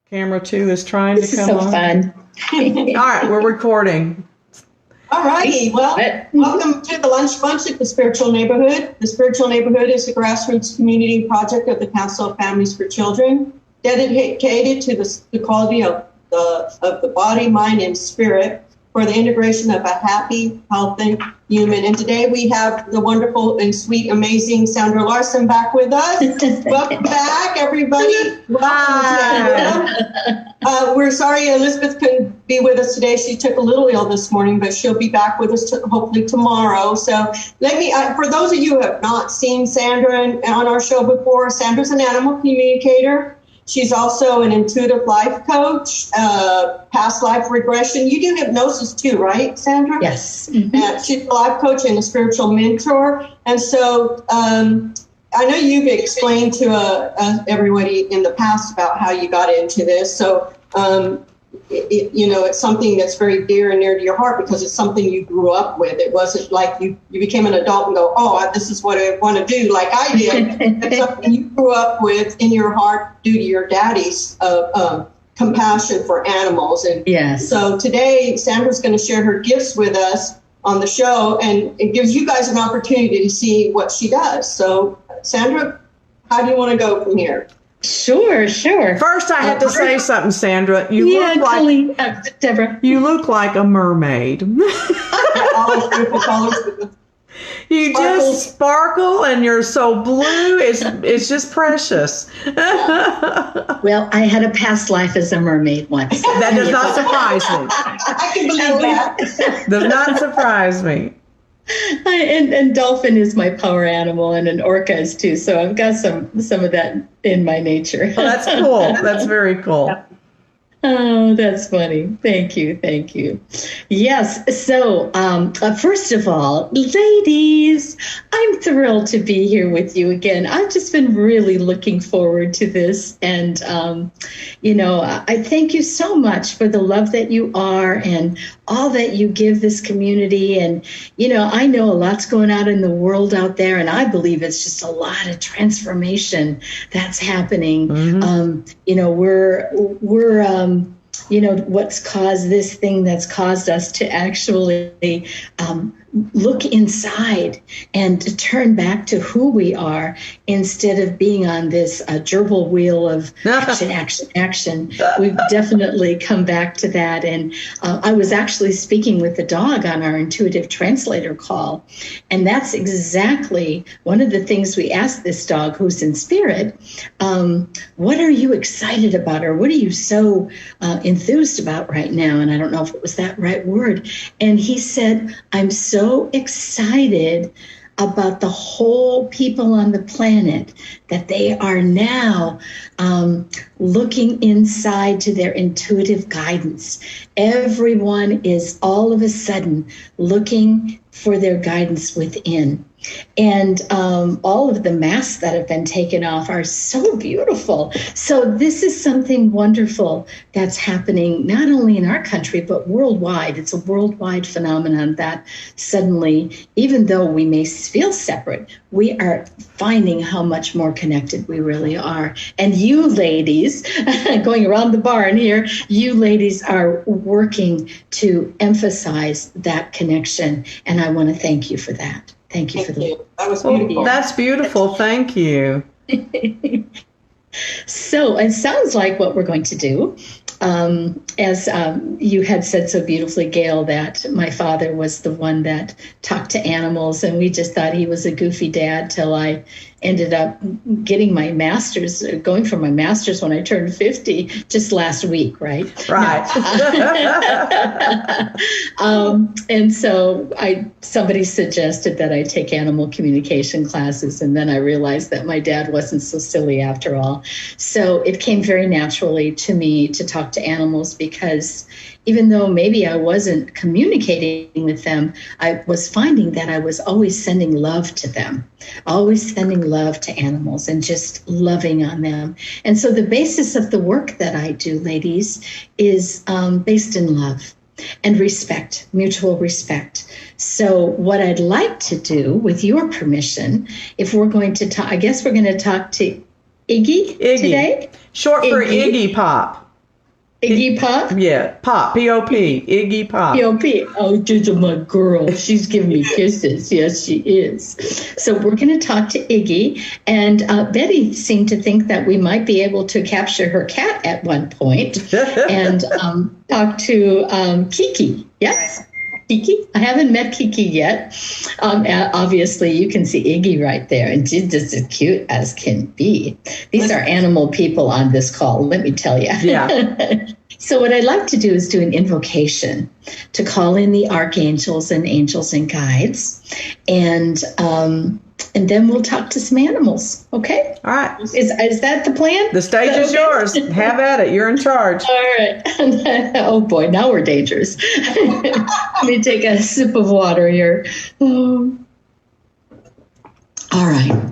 Camera 2 is trying This to is come so on. fun. All right, we're recording. All righty. Well, welcome to the Lunch Bunch at the Spiritual Neighborhood. The Spiritual Neighborhood is a grassroots community project of the Council of Families for Children, dedicated to the quality of the body, mind, and spirit for the integration of a happy, healthy human. And today we have the wonderful and sweet, amazing Sandra Larson back with us. Welcome back, everybody. Welcome, Sandra. We're sorry Elizabeth couldn't be with us today. She took a little ill this morning, but she'll be back with us hopefully tomorrow. So let me, for those of you who have not seen Sandra on our show before, Sandra's an animal communicator. She's also an intuitive life coach, past life regression. You do hypnosis too, right, Sandra? Yes. She's a life coach and a spiritual mentor. And so I know you've explained to everybody in the past about how you got into this. So, it's something that's very dear and near to your heart because it's something you grew up with. It wasn't like you became an adult and go, oh, this is what I want to do like I did. It's something you grew up with in your heart due to your daddy's compassion for animals. And yes. So today, Sandra's going to share her gifts with us on the show, and it gives you guys an opportunity to see what she does. So, Sandra, how do you want to go from here? Sure. First, I had to say something, Sandra. Deborah. You look like a mermaid. All those beautiful colors. You just sparkle, and you're so blue. It's just precious. Well, I had a past life as a mermaid once. That does not surprise me. I can believe that. Does not surprise me. And dolphin is my power animal, and an orca is too. So I've got some of that in my nature. Oh, that's cool. That's very cool. Oh, that's funny. Thank you. Yes. So, first of all, ladies, I'm thrilled to be here with you again. I've just been really looking forward to this. And, I thank you so much for the love that you are and all that you give this community. And, I know a lot's going on in the world out there, and I believe it's just a lot of transformation that's happening. Mm-hmm. We're what's caused this thing that's caused us to actually look inside and to turn back to who we are instead of being on this gerbil wheel of action. We've definitely come back to that. And I was actually speaking with the dog on our intuitive translator call. And that's exactly one of the things we asked this dog who's in spirit. What are you excited about, or what are you so enthused about right now? And I don't know if it was that right word. And he said, I'm so excited about the whole people on the planet, that they are now looking inside to their intuitive guidance. Everyone is all of a sudden looking for their guidance within. And all of the masks that have been taken off are so beautiful. So this is something wonderful that's happening not only in our country, but worldwide. It's a worldwide phenomenon that suddenly, even though we may feel separate, we are finding how much more connected we really are. And you ladies, going around the barn here, you ladies are working to emphasize that connection. And I want to thank you for that. Thank you for that. That was beautiful. That's beautiful. Thank you. So it sounds like what we're going to do, as you had said so beautifully, Gail, that my father was the one that talked to animals, and we just thought he was a goofy dad till I ended up getting my master's, going for my master's when I turned 50 just last week, right? Right. And so somebody suggested that I take animal communication classes, and then I realized that my dad wasn't so silly after all. So it came very naturally to me to talk to animals, because even though maybe I wasn't communicating with them, I was finding that I was always sending love to them, always sending love to animals and just loving on them. And so the basis of the work that I do, ladies, is based in love and respect, mutual respect. So what I'd like to do, with your permission, if we're going to talk, I guess we're going to talk to Iggy today. Short for Iggy Pop. Iggy Pop? Yeah, Pop, P-O-P, Iggy Pop. P.O.P. Oh, this is my girl. She's giving me kisses. Yes, she is. So we're going to talk to Iggy. And Betty seemed to think that we might be able to capture her cat at one point and talk to Kiki. Yes? Kiki? I haven't met Kiki yet. Obviously, you can see Iggy right there, and she's just as cute as can be. These are animal people on this call, let me tell you. Yeah. So what I'd like to do is do an invocation to call in the archangels and angels and guides, and then we'll talk to some animals. Okay? All right. Is that the plan? The stage is yours. Have at it. You're in charge. All right. Oh boy, now we're dangerous. Let me take a sip of water here. All right.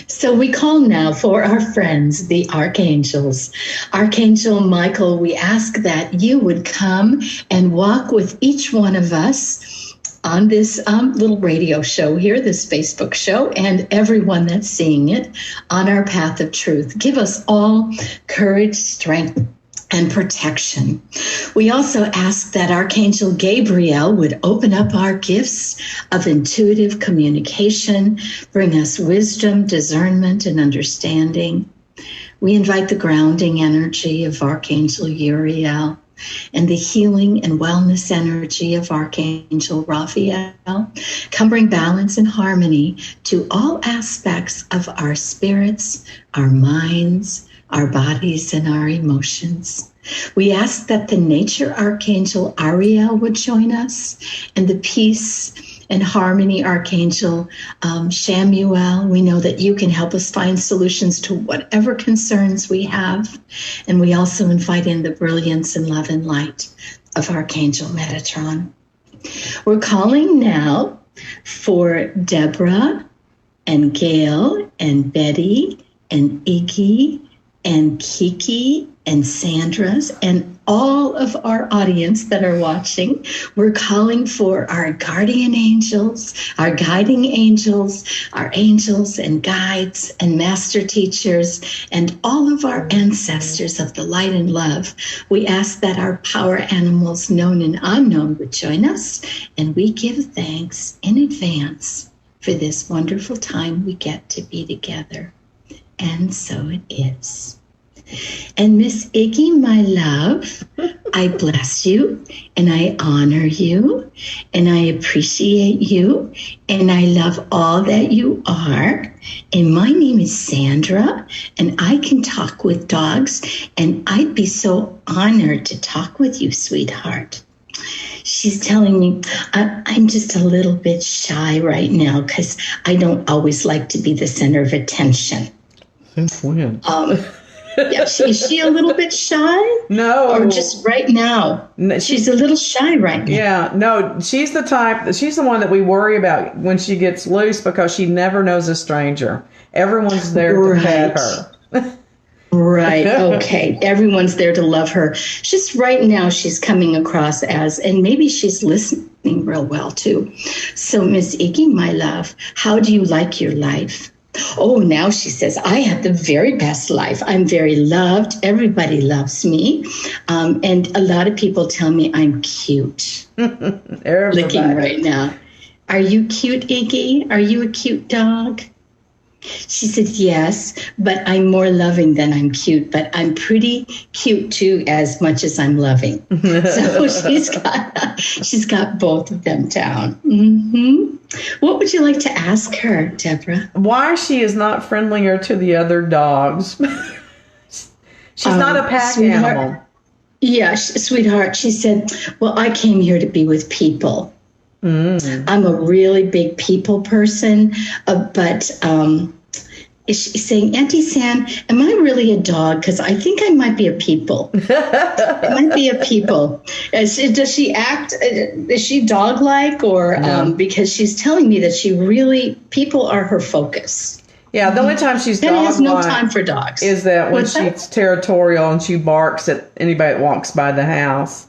So we call now for our friends, the archangels. Archangel Michael, we ask that you would come and walk with each one of us on this little radio show here, this Facebook show, and everyone that's seeing it on our path of truth. Give us all courage, strength, and protection. We also ask that Archangel Gabriel would open up our gifts of intuitive communication, bring us wisdom, discernment, and understanding. We invite the grounding energy of Archangel Uriel and the healing and wellness energy of Archangel Raphael. Come bring balance and harmony to all aspects of our spirits, our minds, our bodies, and our emotions. We ask that the nature archangel Ariel would join us, and the peace and harmony archangel Shamuel. We know that you can help us find solutions to whatever concerns we have. And we also invite in the brilliance and love and light of Archangel Metatron. We're calling now for Deborah and Gail and Betty and Iggy and Kiki and Sandra's and all of our audience that are watching. We're calling for our guardian angels, our guiding angels, our angels and guides and master teachers, and all of our ancestors of the light and love. We ask that our power animals, known and unknown, would join us, and we give thanks in advance for this wonderful time we get to be together. And so it is. And Miss Iggy, my love, I bless you and I honor you and I appreciate you and I love all that you are. And my name is Sandra and I can talk with dogs, and I'd be so honored to talk with you, sweetheart. She's telling me I'm just a little bit shy right now because I don't always like to be the center of attention. Since when? Yeah, is she a little bit shy? No. Or just right now? No, she's a little shy right now. Yeah, no, she's the one that we worry about when she gets loose because she never knows a stranger. Everyone's there to pet her. Right, okay. Everyone's there to love her. Just right now she's coming across as, and maybe she's listening real well too. So Miss Iggy, my love, how do you like your life? Oh, now she says, I have the very best life. I'm very loved. Everybody loves me. And a lot of people tell me I'm cute. Licking right now. Are you cute, Iggy? Are you a cute dog? She said, yes, but I'm more loving than I'm cute, but I'm pretty cute too, as much as I'm loving. So she's got both of them down. Mm-hmm. What would you like to ask her, Deborah? Why she is not friendlier to the other dogs. She's not a pack animal. Yeah, sweetheart. She said, well, I came here to be with people. I'm a really big people person, but she's saying, Auntie San, am I really a dog? Because I think I might be a people. I might be a people. Does she act, is she dog-like? Or because she's telling me that people are her focus. Yeah, the only time she's dog-like has no time for dogs. Is that when she's territorial and she barks at anybody that walks by the house.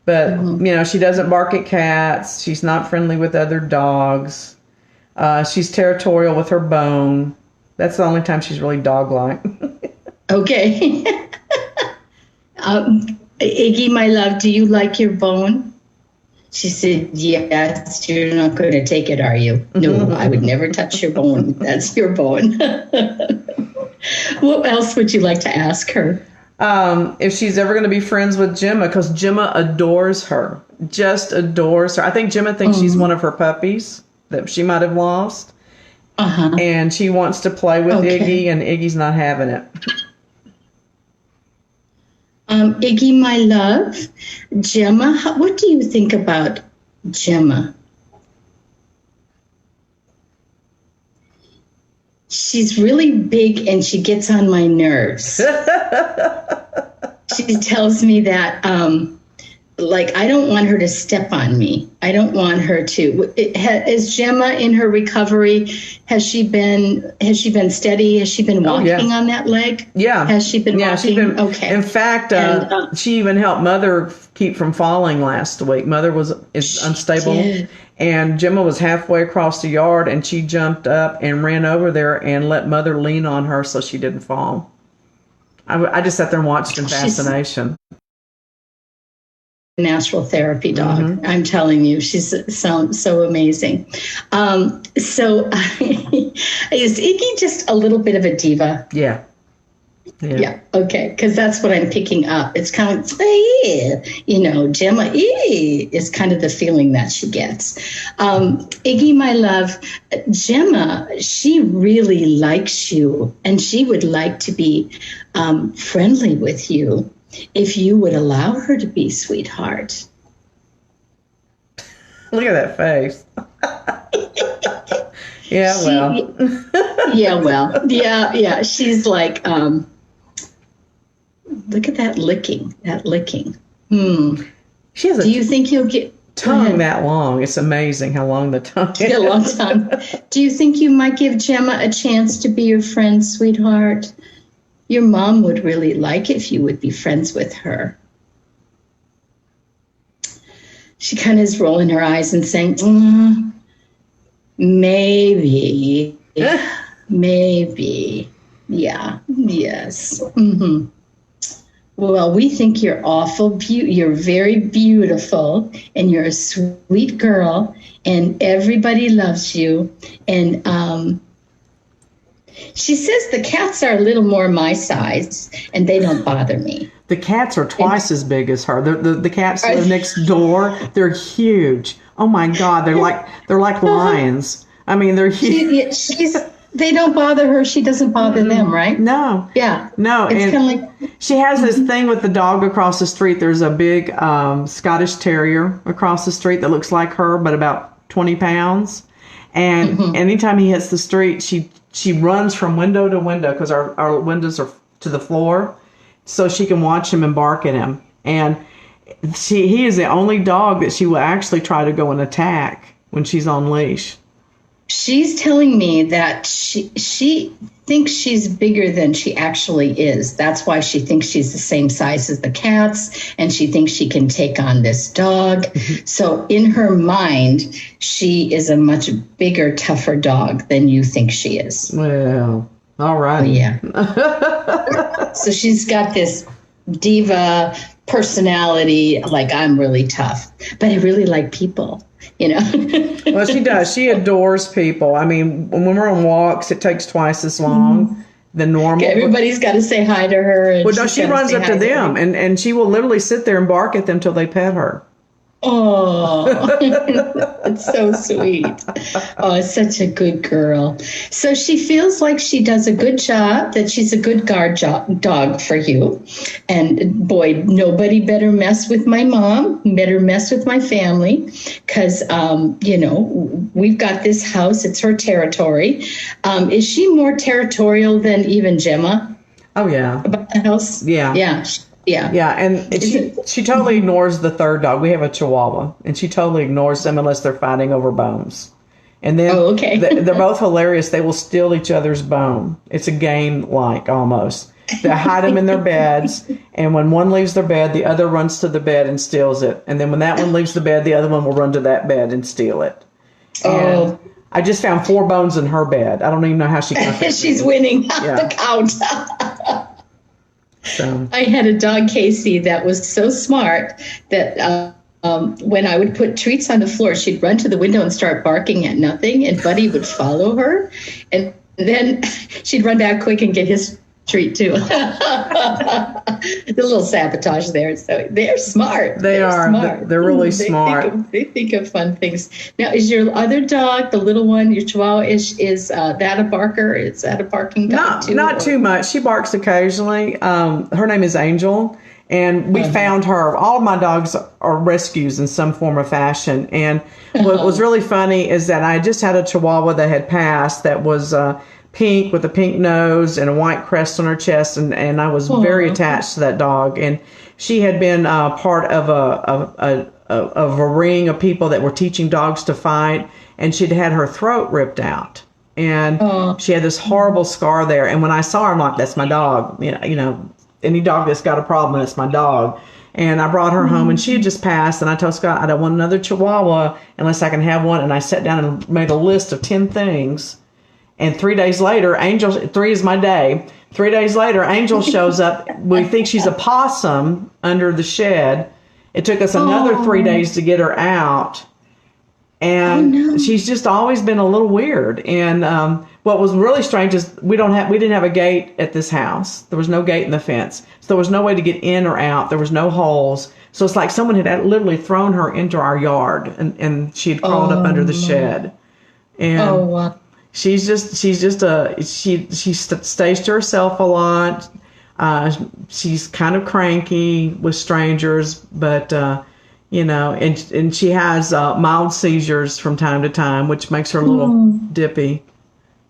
But, she doesn't bark at cats. She's not friendly with other dogs. She's territorial with her bone. That's the only time she's really dog-like. Okay. Iggy, my love, do you like your bone? She said, yes, you're not going to take it, are you? No, I would never touch your bone. That's your bone. What else would you like to ask her? If she's ever going to be friends with Gemma, because Gemma adores her, just adores her. I think Gemma thinks she's one of her puppies that she might have lost. And she wants to play with Iggy, and Iggy's not having it. Iggy, my love, Gemma, what do you think about Gemma? She's really big and she gets on my nerves. She tells me that, I don't want her to step on me. I don't want her to. Is Gemma in her recovery? Has she been steady? Has she been walking on that leg? Yeah. Has she been walking? She's been, okay. In fact, she even helped Mother keep from falling last week. Mother is unstable. And Gemma was halfway across the yard, and she jumped up and ran over there and let Mother lean on her so she didn't fall. I just sat there and watched in fascination. Natural therapy dog. I'm telling you, she's so amazing. Is Iggy just a little bit of a diva? Yeah. Okay, because that's what I'm picking up. It's kind of, Gemma is kind of the feeling that she gets. Iggy, my love, Gemma, she really likes you, and she would like to be friendly with you if you would allow her to be, sweetheart. Look at that face. Yeah. She's like, look at that licking. She has Do you think you'll get tongue that long? It's amazing how long the tongue is. A long tongue. Do you think you might give Gemma a chance to be your friend, sweetheart? Your mom would really like if you would be friends with her. She kind of is rolling her eyes and saying, maybe. Yeah, yes. Well, we think you're you're very beautiful, and you're a sweet girl, and everybody loves you. And she says the cats are a little more my size, and they don't bother me. The cats are twice as big as her. The cats live next door. They're huge. Oh my God, they're like lions. I mean, they're huge. They don't bother her. She doesn't bother them, right? No. Yeah. No. It's kind of like she has this thing with the dog across the street. There's a big Scottish Terrier across the street that looks like her, but about 20 pounds. And anytime he hits the street, she runs from window to window because our windows are to the floor, so she can watch him and bark at him. And he is the only dog that she will actually try to go and attack when she's on leash. She's telling me that she thinks she's bigger than she actually is. That's why she thinks she's the same size as the cats, and she thinks she can take on this dog. So in her mind, she is a much bigger, tougher dog than you think she is. Well, all right. Yeah. So she's got this diva personality, like I'm really tough, but I really like people. Well, she does. She adores people. I mean, when we're on walks, it takes twice as long than normal. Everybody's got to say hi to her. And she runs up to them, and she will literally sit there and bark at them till they pet her. Oh, it's so sweet. Oh, it's such a good girl. So she feels like she does a good job, that she's a good guard dog for you. And boy, nobody better mess with my mom, better mess with my family, because, we've got this house. It's her territory. Is she more territorial than even Gemma? Oh, yeah. About the house? Yeah. Yeah. Yeah, and she totally ignores the third dog. We have a Chihuahua, and she totally ignores them unless they're fighting over bones. And then they're both hilarious. They will steal each other's bone. It's a game-like almost. They hide them in their beds, and when one leaves their bed, the other runs to the bed and steals it. And then when that one leaves the bed, the other one will run to that bed and steal it. And I just found 4 bones in her bed. I don't even know how she got that. She's winning the count. So I had a dog, Casey, that was so smart that when I would put treats on the floor, she'd run to the window and start barking at nothing, and Buddy would follow her. And then she'd run back quick and get his treat too. The little sabotage there. So they're smart. They're smart. They're really smart. They think of fun things. Now, is your other dog, the little one, your Chihuahua, is that a barker? Is that a barking dog too? Not too much. She barks occasionally. Her name is Angel. And we found her. All of my dogs are rescues in some form or fashion. And what was really funny is that I just had a Chihuahua that had passed that was pink with a pink nose and a white crest on her chest. And I was very attached to that dog. And she had been part of a ring of people that were teaching dogs to fight. And she'd had her throat ripped out. And she had this horrible scar there. And when I saw her, I'm like, that's my dog. You know, any dog that's got a problem, it's my dog. And I brought her home, and she had just passed. And I told Scott, I don't want another Chihuahua unless I can have one. And I sat down and made a list of 10 things. And 3 days later, Angel, 3 is my day. 3 days later, Angel shows up. We think she's a possum under the shed. It took us another 3 days to get her out. And she's just always been a little weird. And what was really strange is we didn't have a gate at this house. There was no gate in the fence. So there was no way to get in or out. There was no holes. So it's like someone had literally thrown her into our yard, and she had crawled up under the shed. And she stays to herself a lot. She's kind of cranky with strangers, but you know, and she has mild seizures from time to time, which makes her a little dippy.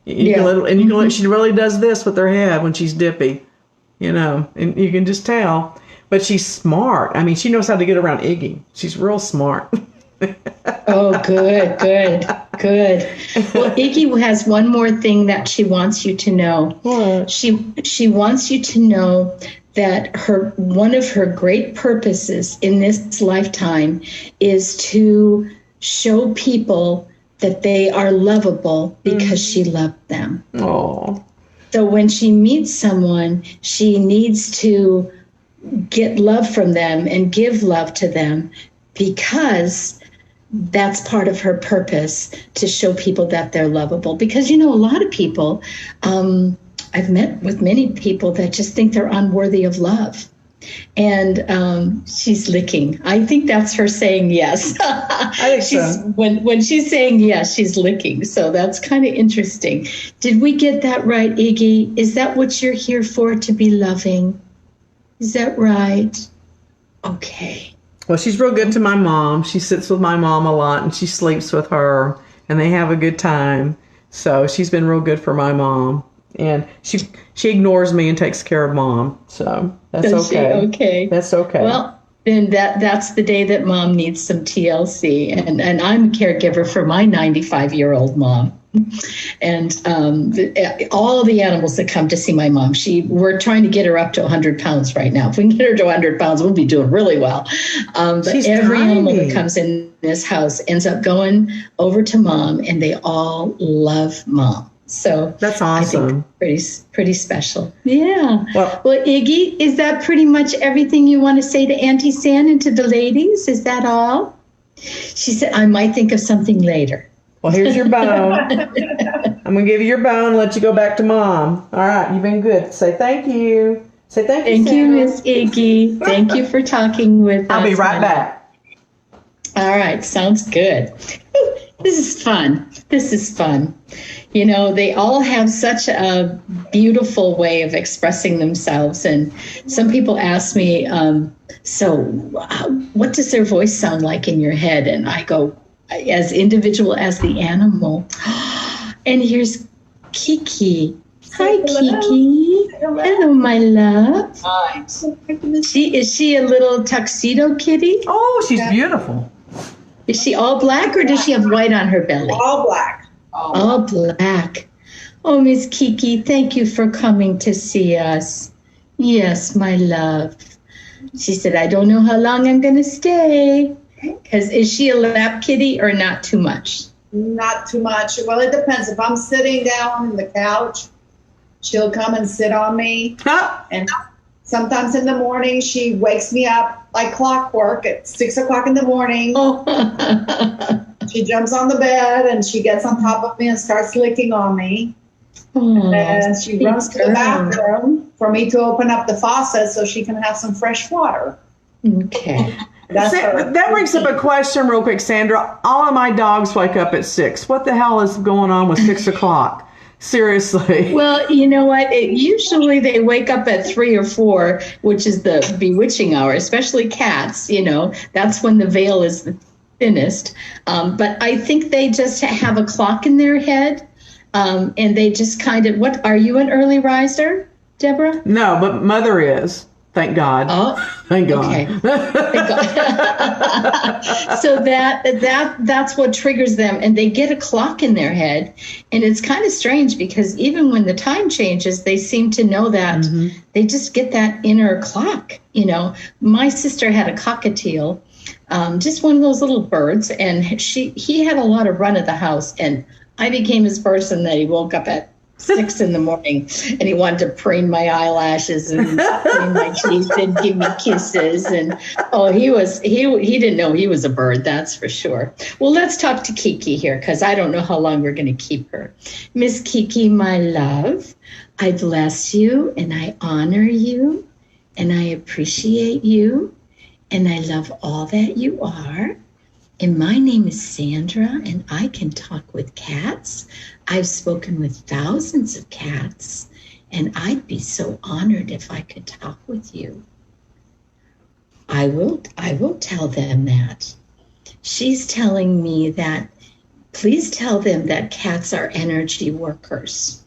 She really does this with her head when she's dippy, you know, and you can just tell. But she's smart. I mean, she knows how to get around Iggy. She's real smart. Oh, good. Well, Iggy has one more thing that she wants you to know. What? She wants you to know that one of her great purposes in this lifetime is to show people that they are lovable because she loved them. Oh. So when she meets someone, she needs to get love from them and give love to them, because that's part of her purpose, to show people that they're lovable. Because, you know, a lot of people, I've met with many people that just think they're unworthy of love. And she's licking. I think that's her saying yes. I think so. When she's saying yes, she's licking. So that's kind of interesting. Did we get that right, Iggy? Is that what you're here for, to be loving? Is that right? Okay. Well, she's real good to my mom. She sits with my mom a lot, and she sleeps with her, and they have a good time. So she's been real good for my mom. And she ignores me and takes care of Mom. So that's okay. Okay. That's okay. Well, then that's the day that Mom needs some TLC. And I'm a caregiver for my 95-year-old mom. And all the animals that come to see my mom, we're trying to get her up to 100 pounds right now. If we can get her to 100 pounds, we'll be doing really well. But every animal that comes in this house ends up going over to Mom, and they all love Mom. So that's awesome. I think pretty special. Yeah. Well, Iggy, is that pretty much everything you want to say to Auntie San and to the ladies? Is that all? She said, I might think of something later. Well, here's your bone. I'm going to give you your bone, let you go back to Mom. All right. You've been good. Say thank you. Say thank you, Thank you, Miss Iggy. Thank you for talking with us. I'll be right back. All right. Sounds good. This is fun. You know, they all have such a beautiful way of expressing themselves. And some people ask me, so what does their voice sound like in your head? And I go, as individual as the animal. And here's Kiki. Hi, Kiki. Hello, my love. Hi. Is she a little tuxedo kitty? Oh, she's beautiful. Is she all black, or does she have white on her belly? All black. All black. Oh, Miss Kiki, thank you for coming to see us. Yes, my love. She said, I don't know how long I'm going to stay. Because is she a lap kitty or not too much? Not too much. Well, it depends. If I'm sitting down on the couch, she'll come and sit on me. Huh? And Sometimes in the morning, she wakes me up like clockwork at 6 o'clock in the morning. Oh. She jumps on the bed and she gets on top of me and starts licking on me. And she runs to the bathroom for me to open up the faucet so she can have some fresh water. Okay. That brings up a question real quick, Sandra. All of my dogs wake up at 6. What the hell is going on with 6 o'clock? Seriously. Well, you know what? Usually they wake up at 3 or 4, which is the bewitching hour, especially cats. That's when the veil is the thinnest. But I think they just have a clock in their head. And they just kind of, what, are you an early riser, Deborah? No, but Mother is. Thank God. Oh, thank God. Okay. Thank God. So that's what triggers them, and they get a clock in their head, and it's kind of strange because even when the time changes, they seem to know that. They just get that inner clock. My sister had a cockatiel, just one of those little birds, and he had a lot of run of the house, and I became his person that he woke up at 6 in the morning and he wanted to preen my eyelashes and clean my teeth and give me kisses. And he didn't know he was a bird, that's for sure. Well, let's talk to Kiki here because I don't know how long we're going to keep her. Miss Kiki, my love, I bless you and I honor you and I appreciate you and I love all that you are. And my name is Sandra, and I can talk with cats. I've spoken with thousands of cats, and I'd be so honored if I could talk with you. I will tell them that. She's telling me that, please tell them that cats are energy workers.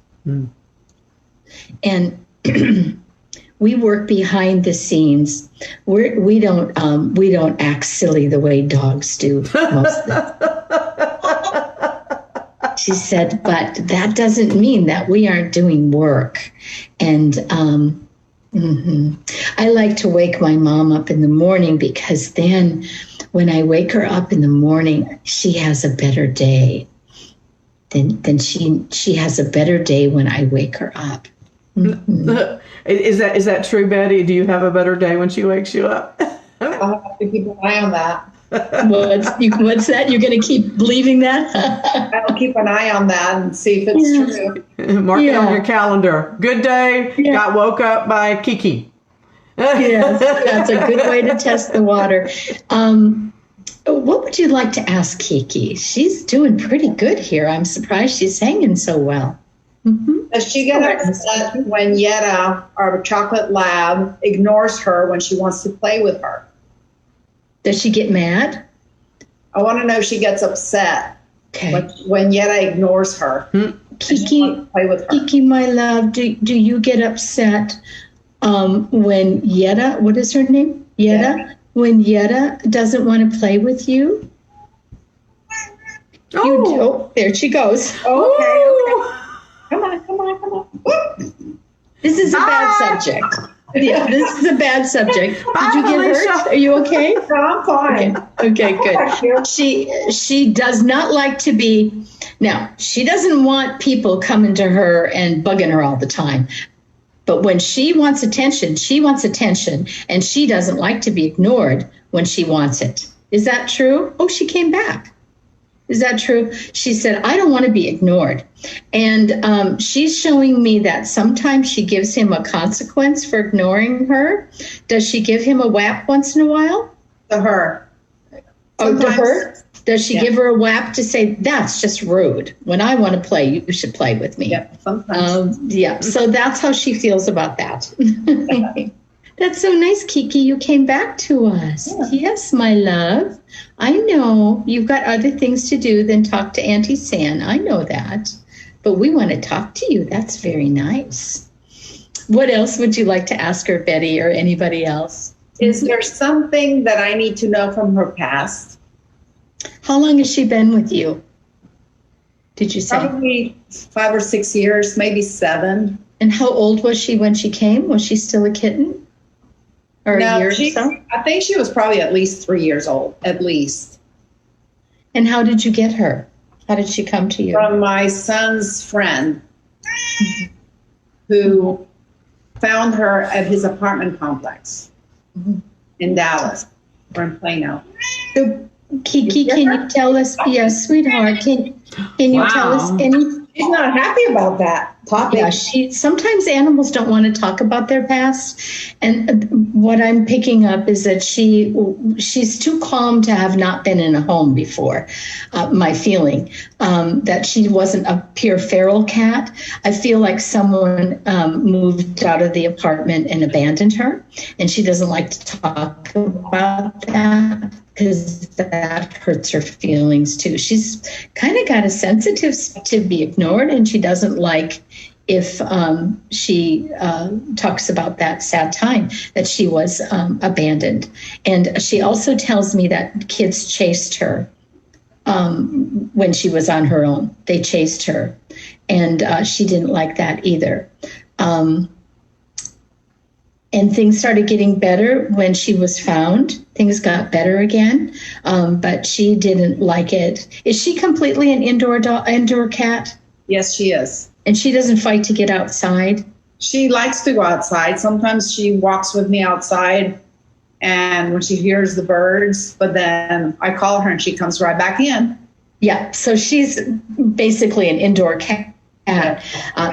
And we work behind the scenes. We don't act silly the way dogs do most of the time. She said, but that doesn't mean that we aren't doing work. And I like to wake my mom up in the morning because then when I wake her up in the morning, she has a better day. Then she has a better day when I wake her up. Is that true, Betty? Do you have a better day when she wakes you up? I'll have to keep an eye on that. What's that? You're going to keep believing that? I'll keep an eye on that and see if it's true. Mark it on your calendar. Good day. Got woke up by Kiki. Yes, that's a good way to test the water. What would you like to ask Kiki? She's doing pretty good here. I'm surprised she's hanging so well. Does she get upset when Yetta, our chocolate lab, ignores her when she wants to play with her? Does she get mad? I want to know if she gets upset when Yetta ignores her. Kiki, play with her. Kiki, my love, do you get upset when Yetta, what is her name? Yetta? When Yetta doesn't want to play with you? There she goes. Okay. Come on. This is a bad subject. Yeah, this is a bad subject. Did you get hurt? Are you okay? No, I'm fine. Okay, good. She does not like to be. Now, she doesn't want people coming to her and bugging her all the time. But when she wants attention, and she doesn't like to be ignored when she wants it. Is that true? Oh, she came back. Is that true? She said, I don't want to be ignored. And she's showing me that sometimes she gives him a consequence for ignoring her. Does she give him a whap once in a while? To her. Sometimes. Oh, to her? Does she give her a whap to say, that's just rude. When I want to play, you should play with me. Yeah, sometimes. So that's how she feels about that. That's so nice, Kiki. You came back to us. Yeah. Yes, my love. I know you've got other things to do than talk to Auntie San. I know that. But we want to talk to you. That's very nice. What else would you like to ask her, Betty, or anybody else? Is there something that I need to know from her past? How long has she been with you? Did you say? Probably 5 or 6 years, maybe 7. And how old was she when she came? Was she still a kitten? Or a year or so? I think she was probably at least 3 years old, at least. And how did you get her? How did she come to you? From my son's friend, who found her at his apartment complex in Dallas or in Plano. So, Kiki, can you tell us, yes, sweetheart, can you tell us any? She's not happy about that topic. Yeah, sometimes animals don't want to talk about their past, and what I'm picking up is that she's too calm to have not been in a home before. My feeling that she wasn't a pure feral cat. I feel like someone moved out of the apartment and abandoned her, and she doesn't like to talk about that, because that hurts her feelings too. She's kind of got a sensitive to be ignored, and she doesn't like if she talks about that sad time that she was abandoned. And she also tells me that kids chased her when she was on her own. They chased her, and she didn't like that either. And things started getting better when she was found. Things got better again, but she didn't like it. Is she completely an indoor cat? Yes, she is. And she doesn't fight to get outside? She likes to go outside. Sometimes she walks with me outside, and when she hears the birds, but then I call her and she comes right back in. Yeah, so she's basically an indoor cat.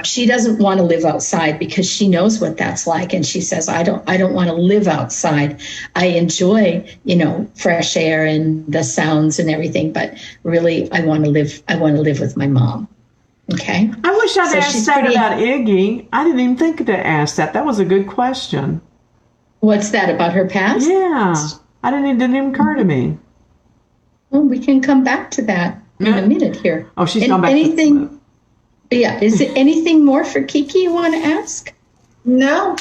She doesn't want to live outside because she knows what that's like, and she says, I don't want to live outside. I enjoy, fresh air and the sounds and everything, but really I want to live with my mom. Okay. I wish I'd asked that about Iggy. I didn't even think to ask that. That was a good question. What's that, about her past? Yeah. It didn't even occur to me. Well, we can come back to that in a minute here. Oh, she's gone back to Yeah. Is there anything more for Kiki you want to ask? No.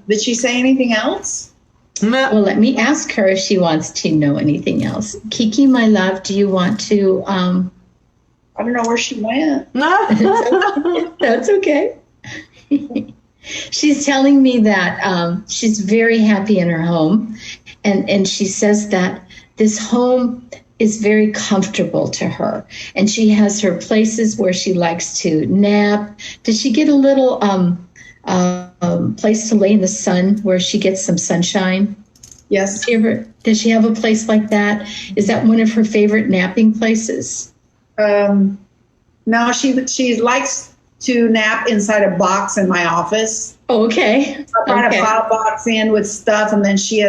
Did she say anything else? No. Well, let me ask her if she wants to know anything else. Kiki, my love, do you want to... I don't know where she went. That's okay. She's telling me that she's very happy in her home. And she says that this home is very comfortable to her. And she has her places where she likes to nap. Does she get a little place to lay in the sun where she gets some sunshine? Yes. Does she have a place like that? Is that one of her favorite napping places? No, she likes to nap inside a box in my office. Oh, okay. I brought a file box in with stuff, and then she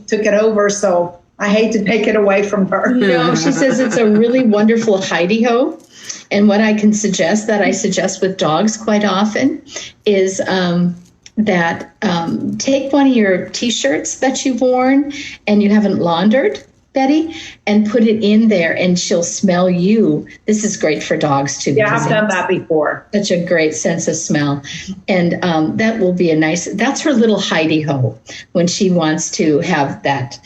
took it over, so I hate to take it away from her. No, she says it's a really wonderful hidey-ho. And what I suggest with dogs quite often is that take one of your T-shirts that you've worn and you haven't laundered, Betty, and put it in there, and she'll smell you. This is great for dogs too. Yeah, I've done that before. Such a great sense of smell. And that will be that's her little hidey-ho when she wants to have that.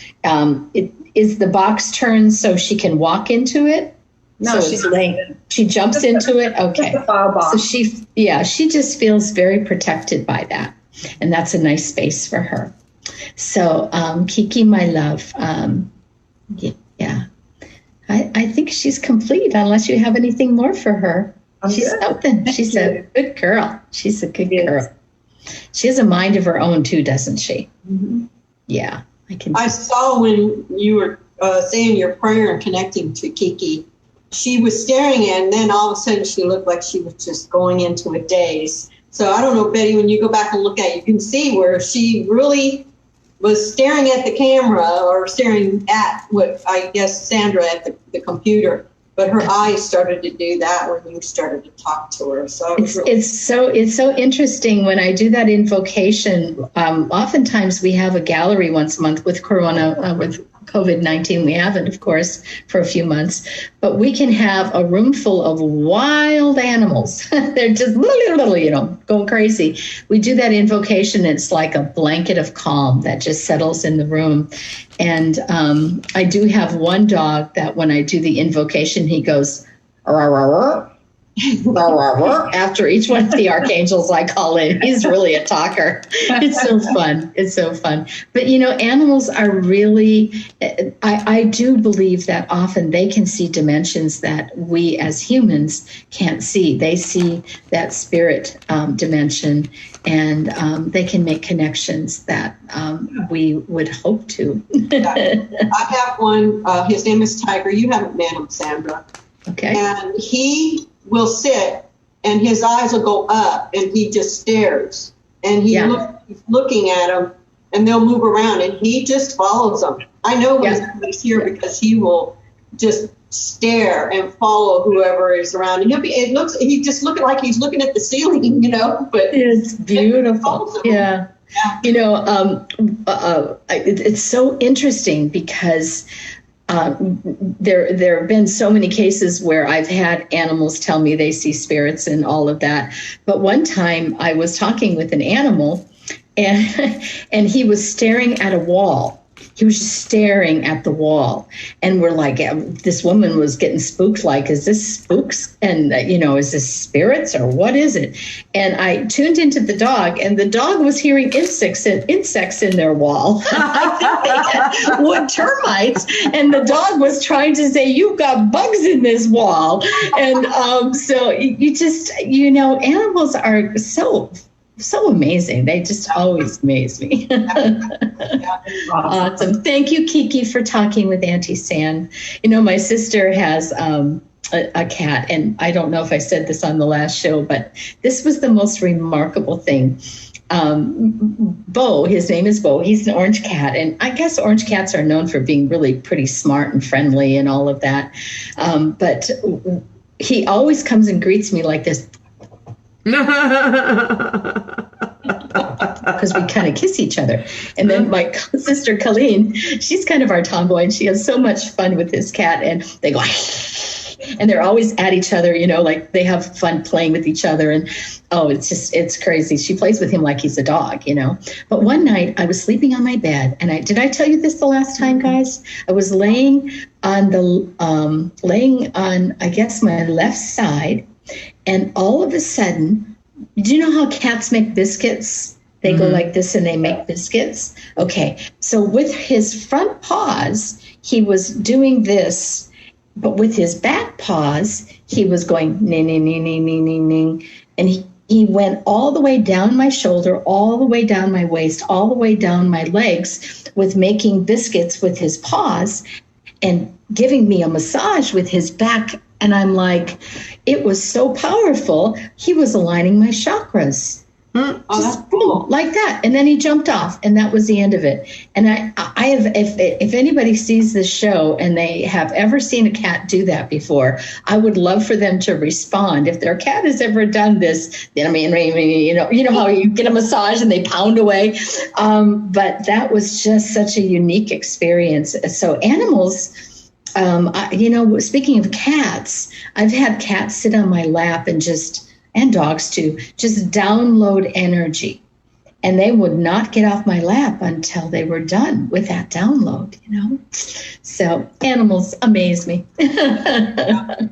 Is the box turned so she can walk into it? No, so she jumps into it. Okay. So she just feels very protected by that. And that's a nice space for her. So Kiki, my love, yeah. I think she's complete unless you have anything more for her. She's something. She's a good girl. She's a good girl. She has a mind of her own too, doesn't she? Mm-hmm. Yeah. I saw when you were saying your prayer and connecting to Kiki, she was staring at, and then all of a sudden she looked like she was just going into a daze. So I don't know, Betty, when you go back and look at it, you can see where she really was staring at the camera, or staring at what I guess Sandra at the computer, but her eyes started to do that when you started to talk to her. So it's so interesting when I do that invocation. Oftentimes we have a gallery once a month with with COVID-19. We haven't, of course, for a few months, but we can have a room full of wild animals. They're just going crazy. We do that invocation. It's like a blanket of calm that just settles in the room. And I do have one dog that when I do the invocation, he goes, "Arr, arr, arr." after each one of the archangels I call in. He's really a talker. It's so fun. It's so fun. But, animals are really, I do believe that often they can see dimensions that we as humans can't see. They see that spirit dimension, and they can make connections that we would hope to. I have one. His name is Tiger. You haven't met him, Sandra. Okay. And he will sit, and his eyes will go up, and he just stares. And he's looking at them, and they'll move around, and he just follows them. I know when he's here because he will just stare and follow whoever is around. And he's just looking like he's looking at the ceiling, But it's beautiful. Yeah. It's so interesting because there have been so many cases where I've had animals tell me they see spirits and all of that. But one time I was talking with an animal, and he was staring at a wall. He was just staring at the wall. And we're like, this woman was getting spooked, like, is this spooks? And, is this spirits or what is it? And I tuned into the dog, and the dog was hearing insects in their wall. I think they had wood termites. And the dog was trying to say, you've got bugs in this wall. And so you just, animals are so amazing. They just always amaze me. Awesome. Thank you, Kiki, for talking with Auntie San. my sister has a cat, and I don't know if I said this on the last show, but this was the most remarkable thing. Bo, his name is Bo. He's an orange cat, and I guess orange cats are known for being really pretty smart and friendly and all of that. But he always comes and greets me like this. Because we kind of kiss each other. And then my sister Colleen, she's kind of our tomboy, and she has so much fun with this cat, and they go and they're always at each other, like they have fun playing with each other. And it's crazy. She plays with him like he's a dog, But one night I was sleeping on my bed, and did I tell you this the last time, guys? I was laying on I guess my left side. And all of a sudden, do you know how cats make biscuits? They go like this and they make biscuits. Okay. So with his front paws, he was doing this, but with his back paws, he was going ning, ning, ning, ning, ning, ning, ning. And he went all the way down my shoulder, all the way down my waist, all the way down my legs with making biscuits with his paws and giving me a massage with his back. And I'm like, it was so powerful. He was aligning my chakras. Oh, that's cool. Like that. And then he jumped off, and that was the end of it. And I have, if anybody sees this show and they have ever seen a cat do that before, I would love for them to respond. If their cat has ever done this, then you know how you get a massage and they pound away. But that was just such a unique experience. So animals, speaking of cats, I've had cats sit on my lap and dogs too, just download energy. And they would not get off my lap until they were done with that download, So animals amaze me. Yeah.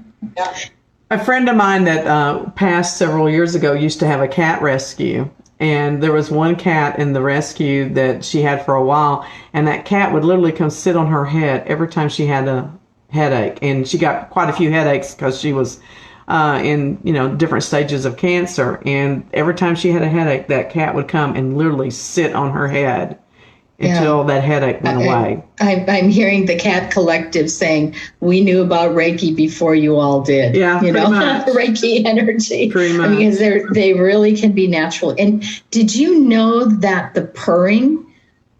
A friend of mine that passed several years ago used to have a cat rescue. And there was one cat in the rescue that she had for a while, and that cat would literally come sit on her head every time she had a headache. And she got quite a few headaches because she was in different stages of cancer. And every time she had a headache, that cat would come and literally sit on her head until that headache went away. I'm hearing the cat collective saying, we knew about Reiki before you all did. Yeah, Reiki energy. Pretty much. Because they really can be natural. And did you know that the purring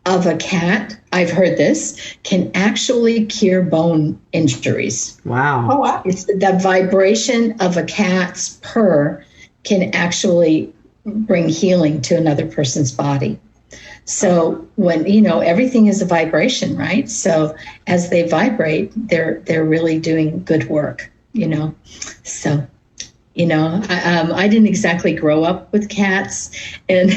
of a cat, I've heard this, can actually cure bone injuries? Wow. Oh, wow. It's the vibration of a cat's purr can actually bring healing to another person's body. So when, everything is a vibration, right? So as they vibrate, they're really doing good work, So, I didn't exactly grow up with cats, and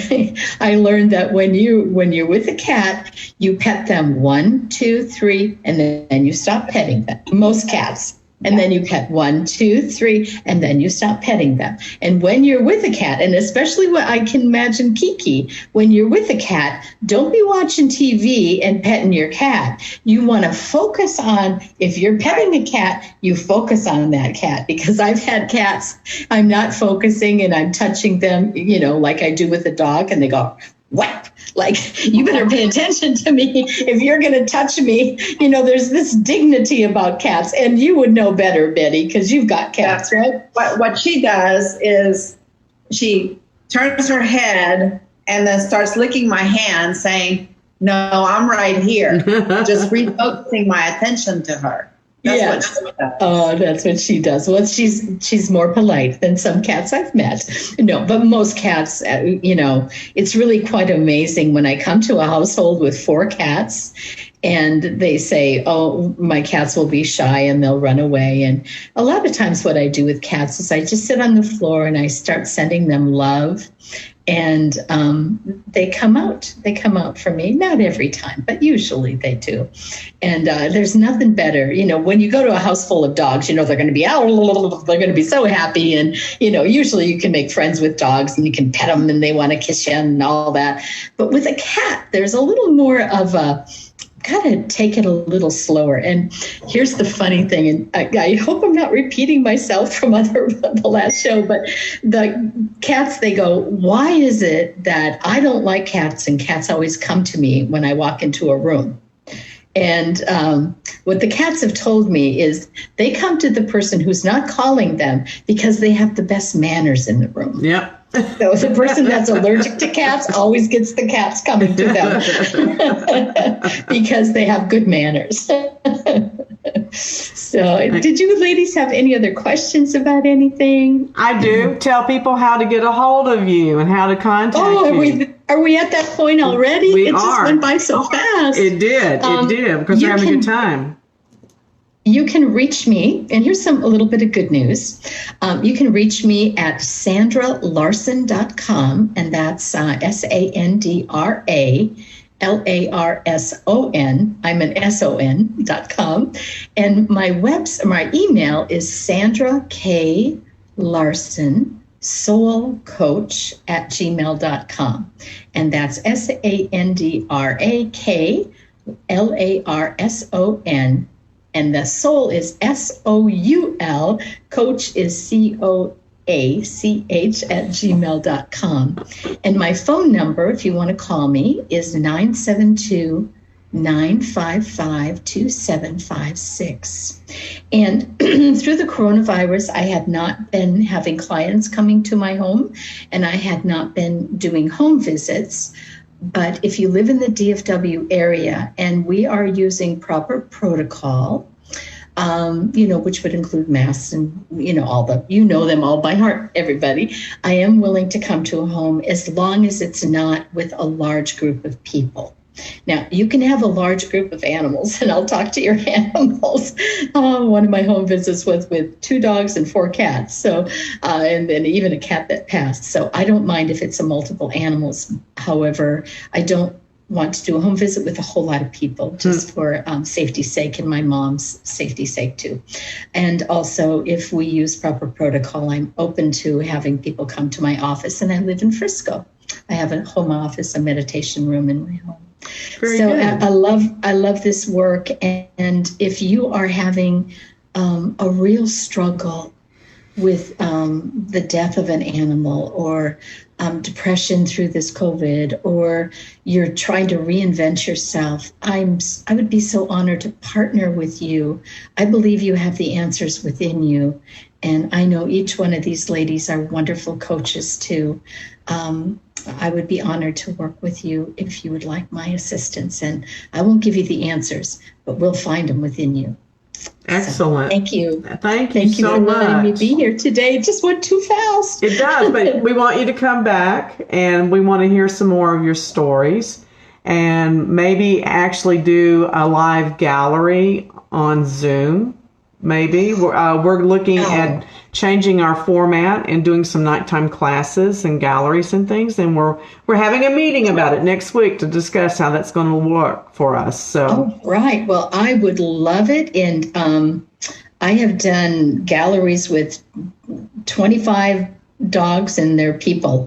I learned that when you're with a cat, you pet them 1, 2, 3, and then you stop petting them. Most cats. And then you pet 1, 2, 3, and then you stop petting them. And when you're with a cat, and especially what I can imagine Kiki, when you're with a cat, don't be watching TV and petting your cat. You want to focus on, if you're petting a cat, you focus on that cat. Because I've had cats, I'm not focusing and I'm touching them, like I do with a dog, and they go, whap. Like, you better pay attention to me if you're going to touch me. There's this dignity about cats, and you would know better, Betty, because you've got cats, right? What she does is she turns her head and then starts licking my hand, saying, "No, I'm right here." Just refocusing my attention to her. That's what she does. Oh, that's what she does. Well, she's more polite than some cats I've met. No, but most cats, it's really quite amazing when I come to a household with 4 cats and they say, oh, my cats will be shy and they'll run away. And a lot of times what I do with cats is I just sit on the floor and I start sending them love. And they come out. They come out for me. Not every time, but usually they do. And there's nothing better. When you go to a house full of dogs, they're going to be out. They're going to be so happy. And, usually you can make friends with dogs and you can pet them and they want to kiss you and all that. But with a cat, there's a little more of a, gotta take it a little slower. And here's the funny thing, and I hope I'm not repeating myself from the last show, but the cats, they go, why is it that I don't like cats and cats always come to me when I walk into a room? And what the cats have told me is they come to the person who's not calling them because they have the best manners in the room. Yep. So the person that's allergic to cats always gets the cats coming to them because they have good manners. So did you ladies have any other questions about anything? I do. Tell people how to get a hold of you and how to contact you. Are we at that point already? It just went by so fast. It did, because we're having a good time. You can reach me, and here's a little bit of good news. You can reach me at sandralarson.com, and that's SandraLarson. I'm an SON.com. And my email is Sandra K. Larson, soulcoach@gmail.com. And that's SandraKLarson. And the soul is SOUL, coach is COACH@gmail.com. And my phone number, if you want to call me, is 972-955-2756. And through the coronavirus, I had not been having clients coming to my home, and I had not been doing home visits. But if you live in the DFW area and we are using proper protocol, which would include masks and, them all by heart, everybody, I am willing to come to a home as long as it's not with a large group of people. Now, you can have a large group of animals, and I'll talk to your animals. One of my home visits was with 2 dogs and 4 cats, so and then even a cat that passed. So I don't mind if it's a multiple animals. However, I don't want to do a home visit with a whole lot of people, just for safety's sake and my mom's safety's sake too. And also, if we use proper protocol, I'm open to having people come to my office, and I live in Frisco. I have a home office, a meditation room in my home. Very so good. I love this work, and if you are having a real struggle with the death of an animal, or depression through this COVID, or you're trying to reinvent yourself, I would be so honored to partner with you. I believe you have the answers within you, and I know each one of these ladies are wonderful coaches too. I would be honored to work with you if you would like my assistance. And I won't give you the answers, but we'll find them within you. Excellent. So, thank you. Thank you so for much. letting me be here today. It just went too fast. It does, but we want you to come back, and we want to hear some more of your stories, and maybe actually do a live gallery on Zoom. Maybe we're looking at changing our format and doing some nighttime classes and galleries and things, and we're having a meeting about it next week to discuss how that's going to work for us. So, right. Well, I would love it, and I have done galleries with 25 dogs and their people.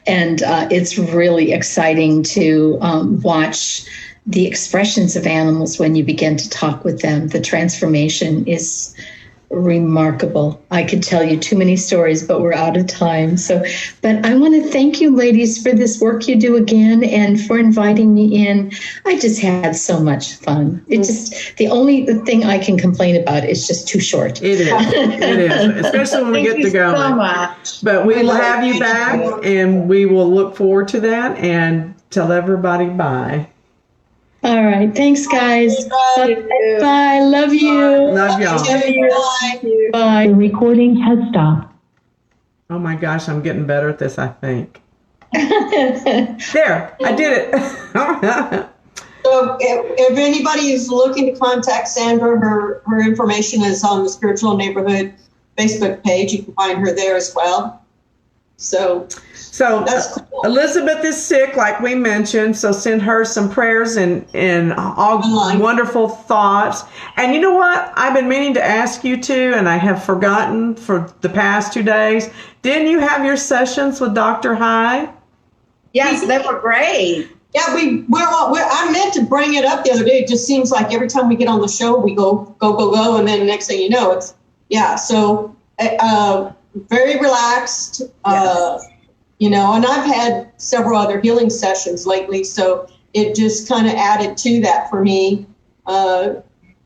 And it's really exciting to watch the expressions of animals when you begin to talk with them. The transformation is remarkable. I could tell you too many stories, but we're out of time. But I want to thank you, ladies, for this work you do again and for inviting me in. I just had so much fun. It just, the only thing I can complain about is just too short. It is, especially when we get to go. So much. But we will have you back, and we will look forward to that, and tell everybody bye. All right. Thanks, guys. Bye. Love you. Love y'all. Bye. Bye. The recording has stopped. Oh my gosh, I'm getting better at this, I think. There, I did it. So if anybody is looking to contact Sandra, her information is on the Spiritual Neighborhood Facebook page. You can find her there as well. So that's cool. Elizabeth is sick, like we mentioned, so send her some prayers and all wonderful thoughts. And you know what? I've been meaning to ask you to, and I have forgotten for the past 2 days. Didn't you have your sessions with Dr. High? Yes, they were great. Yeah, I meant to bring it up the other day. It just seems like every time we get on the show, we go, and then the next thing you know, it's, yeah. So, very relaxed, Yes. and I've had several other healing sessions lately, so it just kind of added to that for me.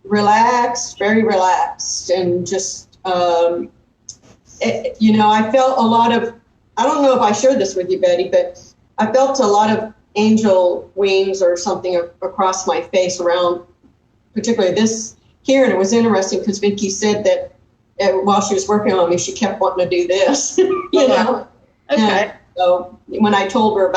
Relaxed, very relaxed, and just, I felt a lot of, I don't know if I shared this with you, Betty, but I felt a lot of angel wings or something across my face around, particularly this here. And it was interesting because Vicki said that while she was working on me, she kept wanting to do this, Okay. And so when I told her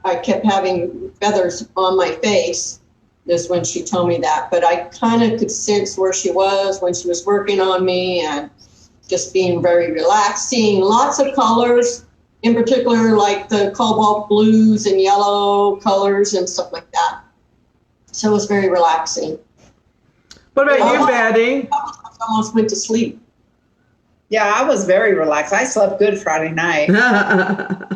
I kept having feathers on my face, is when she told me that. But I kind of could sense where she was when she was working on me and just being very relaxed, seeing lots of colors, in particular, like the cobalt blues and yellow colors and stuff like that. So it was very relaxing. What about you, Betty? I almost went to sleep. Yeah, I was very relaxed. I slept good Friday night. Well,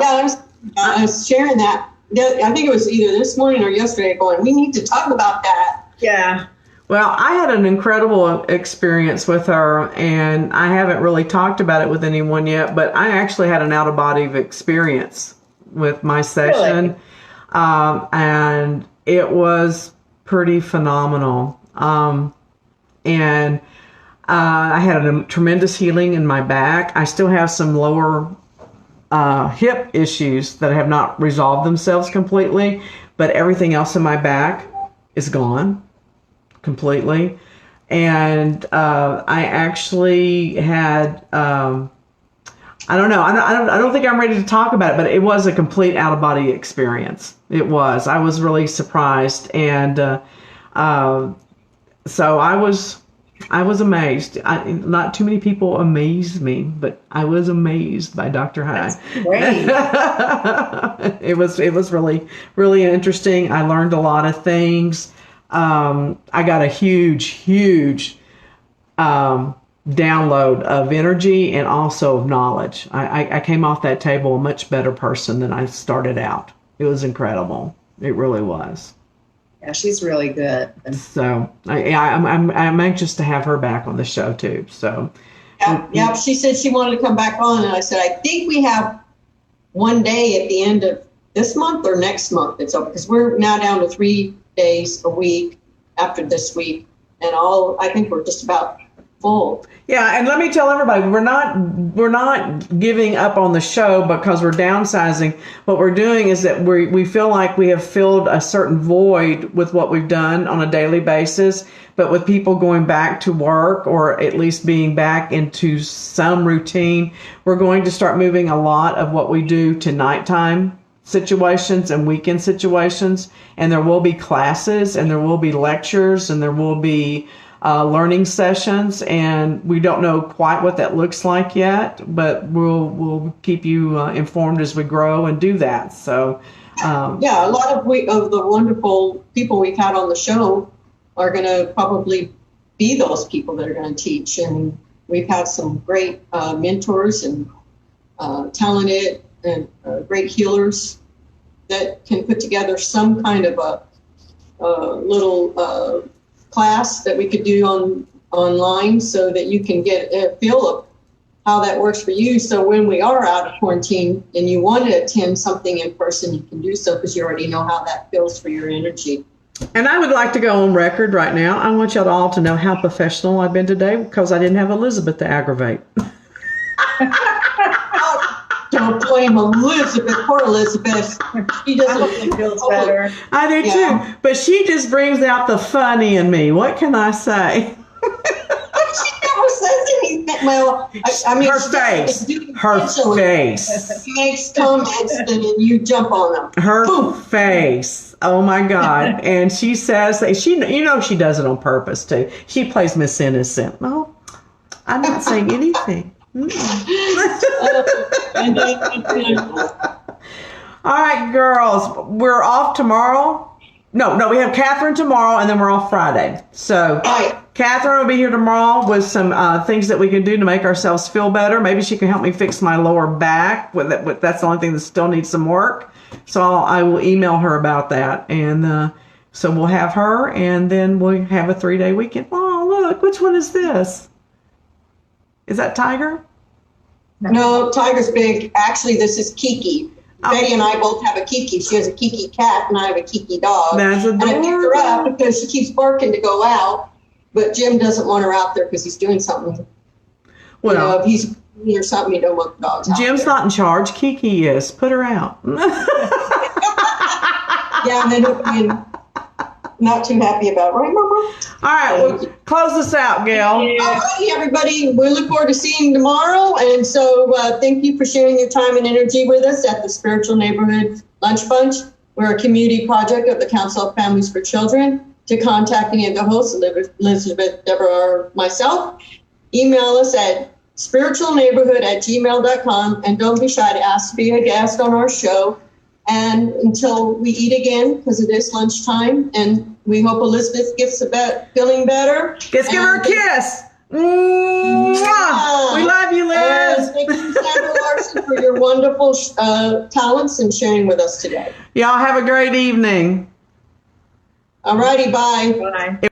Yeah, I was sharing that. I think it was either this morning or yesterday going, we need to talk about that. Yeah. Well, I had an incredible experience with her, and I haven't really talked about it with anyone yet, but I actually had an out-of-body experience with my session. Really? And it was pretty phenomenal. And I had a tremendous healing in my back. I still have some lower hip issues that have not resolved themselves completely, but everything else in my back is gone completely. And I actually had I don't know, I don't think I'm ready to talk about it, but it was a complete out-of-body experience. It was. I was really surprised, and so I was amazed. Not too many people amazed me, but I was amazed by Dr. High. Great. It was really, really interesting. I learned a lot of things. I got a huge download of energy and also of knowledge. I came off that table a much better person than I started out. It was incredible. It really was. Yeah, she's really good. So I'm anxious to have her back on the show too. So Yeah, she said she wanted to come back on, and I said, I think we have one day at the end of this month or next month. It's over because we're now down to 3 days a week after this week, and I think we're just about full. yeah, and let me tell everybody, we're not giving up on the show because we're downsizing. What we're doing is that we feel like we have filled a certain void with what we've done on a daily basis, but with people going back to work or at least being back into some routine, we're going to start moving a lot of what we do to nighttime situations and weekend situations, and there will be classes and there will be lectures and there will be learning sessions, and we don't know quite what that looks like yet, but we'll keep you informed as we grow and do that. So yeah, a lot of the wonderful people we've had on the show are going to probably be those people that are going to teach. And we've had some great mentors and talented and great healers that can put together some kind of a little class that we could do online so that you can get a feel of how that works for you. So when we are out of quarantine and you want to attend something in person, you can do so because you already know how that feels for your energy. And I would like to go on record right now. I want y'all all to know how professional I've been today because I didn't have Elizabeth to aggravate. Don't blame Elizabeth. Poor Elizabeth. She doesn't feels better. I do too. But she just brings out the funny in me. What can I say? She never says anything. Well, I mean, her face. Her face. She makes comments and then you jump on them. Her Boom. face. Oh my God. And she says that she does it on purpose too. She plays Miss Innocent. Oh, I'm not saying anything. All right, girls, we're off tomorrow. No, we have Catherine tomorrow, and then we're off Friday. So Catherine will be here tomorrow with some things that we can do to make ourselves feel better. Maybe she can help me fix my lower back. That's the only thing that still needs some work. So I will email her about that. And so we'll have her, and then we'll have a 3-day weekend. Oh, look, which one is this? Is that Tiger? No, Tiger's big. Actually, this is Kiki. Betty and I both have a Kiki. She has a Kiki cat, and I have a Kiki dog. That's adorable. And I picked her up because she keeps barking to go out, but Jim doesn't want her out there because he's doing something. Well, if he's or something, he don't want the dogs out Jim's there. not in charge. Kiki is. Put her out. Yeah, and then he'll be not too happy about it. Right, Mama? All right, well, close this out, Gail. All right, everybody. We look forward to seeing you tomorrow. And so thank you for sharing your time and energy with us at the Spiritual Neighborhood Lunch Bunch. We're a community project of the Council of Families for Children. To contact any of the hosts, Elizabeth, Deborah, or myself, email us at spiritualneighborhood@gmail.com. And don't be shy to ask to be a guest on our show. And until we eat again, because it is lunchtime, and we hope Elizabeth gets feeling better. Let's give her a kiss. Mwah! We love you, Liz. And thank you, Sandra Larson, for your wonderful talents and sharing with us today. Y'all have a great evening. All righty, bye. Bye.